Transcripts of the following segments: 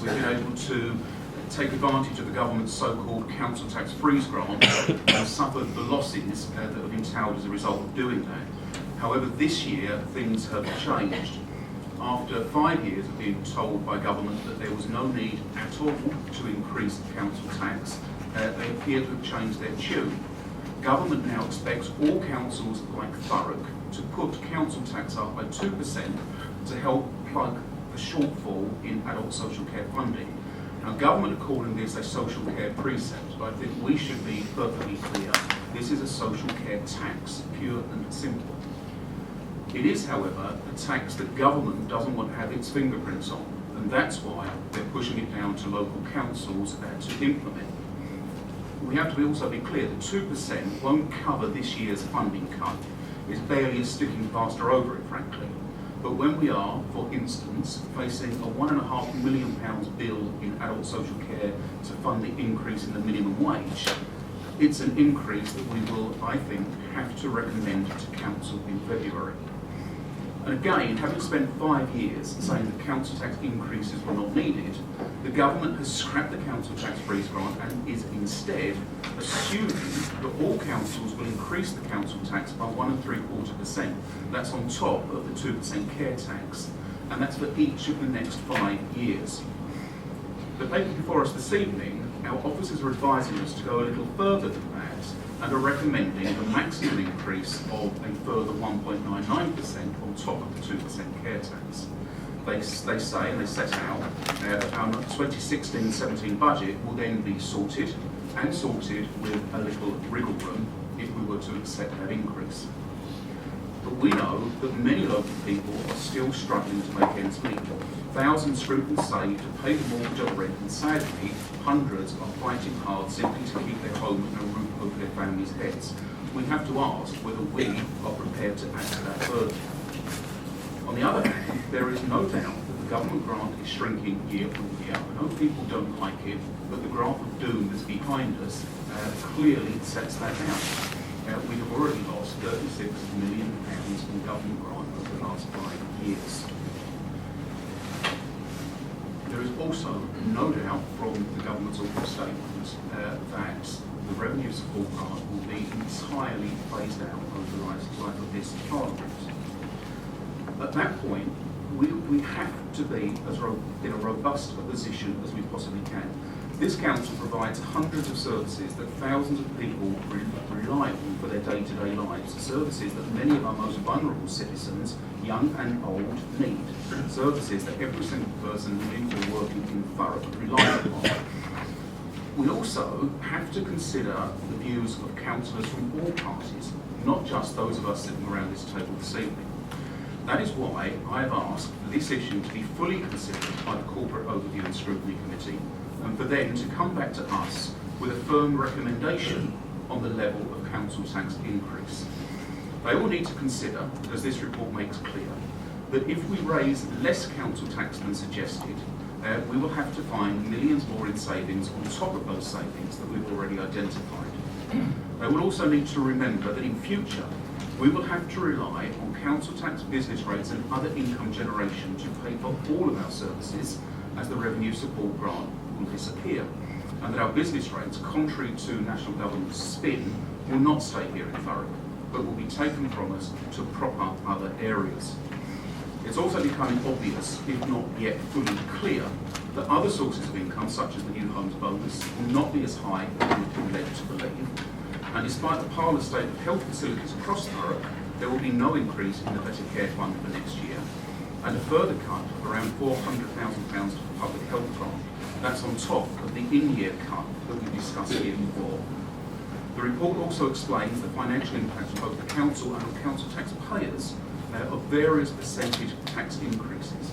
we've been able to take advantage of the government's so-called council tax freeze grant and suffered the losses that have entailed as a result of doing that. However, this year things have changed. After 5 years of being told by government that there was no need at all to increase the council tax, they appear to have changed their tune. Government now expects all councils like Thurrock to put council tax up by 2% to help plug the shortfall in adult social care funding. Now, government are calling this a social care precept, but I think we should be perfectly clear. This is a social care tax, pure and simple. It is, however, a tax that government doesn't want to have its fingerprints on, and that's why they're pushing it down to local councils to implement. We have to also be clear that 2% won't cover this year's funding cut. It's barely a sticking plaster over it, frankly. But when we are, for instance, facing a £1.5 million bill in adult social care to fund the increase in the minimum wage, it's an increase that we will, I think, have to recommend to council in February. And again, having spent 5 years saying that council tax increases were not needed, the government has scrapped the council tax freeze grant and is instead assuming that all councils will increase the council tax by 1.75%. That's on top of the 2% care tax, and that's for each of the next 5 years. The paper before us this evening, our officers are advising us to go a little further than that and are recommending a maximum increase of a further 1.99% on top of the 2% care tax. They say, and they set out, our 2016-17 budget will then be sorted with a little wriggle room if we were to accept that increase. But we know that many local people are still struggling to make ends meet. Thousands scrimp and save to pay the mortgage or rent, and sadly, hundreds are fighting hard simply to keep their home and a roof over their families' heads. We have to ask whether we are prepared to add to that burden. On the other hand, there is no doubt that the government grant is shrinking year on year. I know people don't like it, but the graph of doom that's behind us clearly sets that out. We have already lost £36 million in government grant over the last 5 years. There is also no doubt from the government's own statement that the revenue support grant will be entirely phased out over the life of this Parliament. At that point, we have to be in a robust a position as we possibly can. This council provides hundreds of services that thousands of people rely on for their day-to-day lives, services that many of our most vulnerable citizens, young and old, need, services that every single person living or working in Thurrock relies on. We also have to consider the views of councillors from all parties, not just those of us sitting around this table this evening. That is why I have asked for this issue to be fully considered by the Corporate Overview and Scrutiny Committee, and for them to come back to us with a firm recommendation on the level of council tax increase. They all need to consider, as this report makes clear, that if we raise less council tax than suggested, we will have to find millions more in savings on top of those savings that we've already identified. They will also need to remember that in future, we will have to rely on council tax, business rates and other income generation to pay for all of our services, as the revenue support grant will disappear, and that our business rates, contrary to national government's spin, will not stay here in Thurrock, but will be taken from us to prop up other areas. It's also becoming obvious, if not yet fully clear, that other sources of income, such as the New Homes bonus, will not be as high as we've been led to believe. And despite the parlous state of health facilities across Thurrock, there will be no increase in the Better Care Fund for next year, and a further cut of around £400,000 to the public health grant. That's on top of the in-year cut that we discussed here before. The report also explains the financial impacts on both the council and on council taxpayers of various percentage tax increases.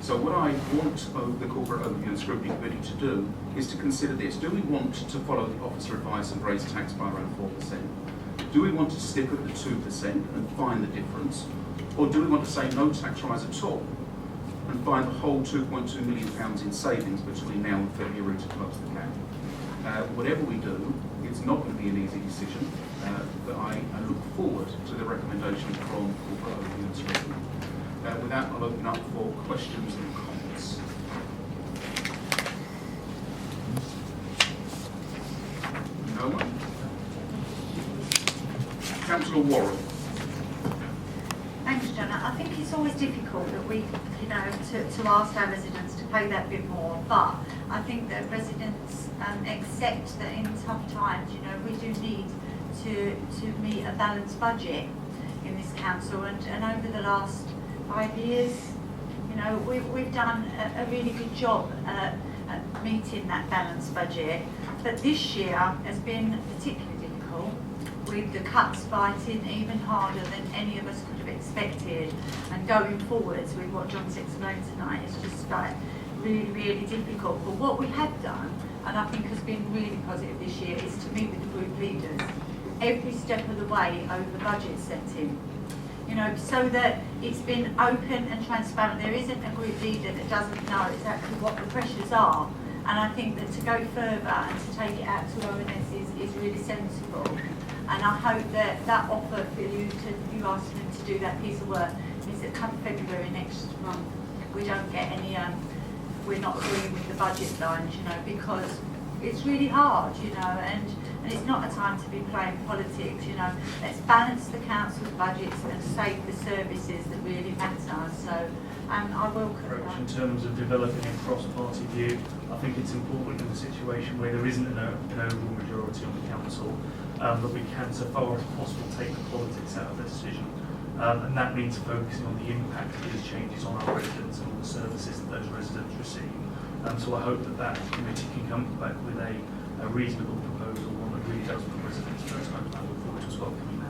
So what I want the Corporate Overview and Scrutiny Committee to do is to consider this. Do we want to follow the officer advice and raise tax by around 4%? Do we want to stick at the 2% and find the difference? Or do we want to say no tax rise at all and find the whole £2.2 million in savings between now and February to close the gap? Whatever we do, it's not going to be an easy decision, but I look forward to the recommendation from Corporate Overview and Scrutiny. With that, I'll open up for questions and comments. Councillor Warren. Thanks, John. I think it's always difficult that we, to ask our residents to pay that bit more, but I think that residents accept that in tough times, we do need to meet a balanced budget in this council, and over the last 5 years, we've done a really good job at meeting that balanced budget, but this year has been particularly difficult, with the cuts biting even harder than any of us could have expected, and going forwards with what John's explained tonight is just like really, really difficult. But what we have done, and I think has been really positive this year, is to meet with the group leaders every step of the way over budget setting, so that it's been open and transparent. There isn't a group leader that doesn't know exactly what the pressures are, and I think that to go further and to take it out to ONS is really sensible. And I hope that that offer for you asking them to do that piece of work means that come February next month, we don't get any, we're not agreeing with the budget lines, because it's really hard, and it's not a time to be playing politics, Let's balance the council's budgets and save the services that really matter. So I will approach in terms of developing a cross-party view. I think it's important in a situation where there isn't an overall majority on the council that we can, so far as possible, take the politics out of the decision. And that means focusing on the impact of these changes on our residents and all the services that those residents receive. So I hope that committee can come back with a reasonable proposal, one that really does put residents first, and I look forward to welcoming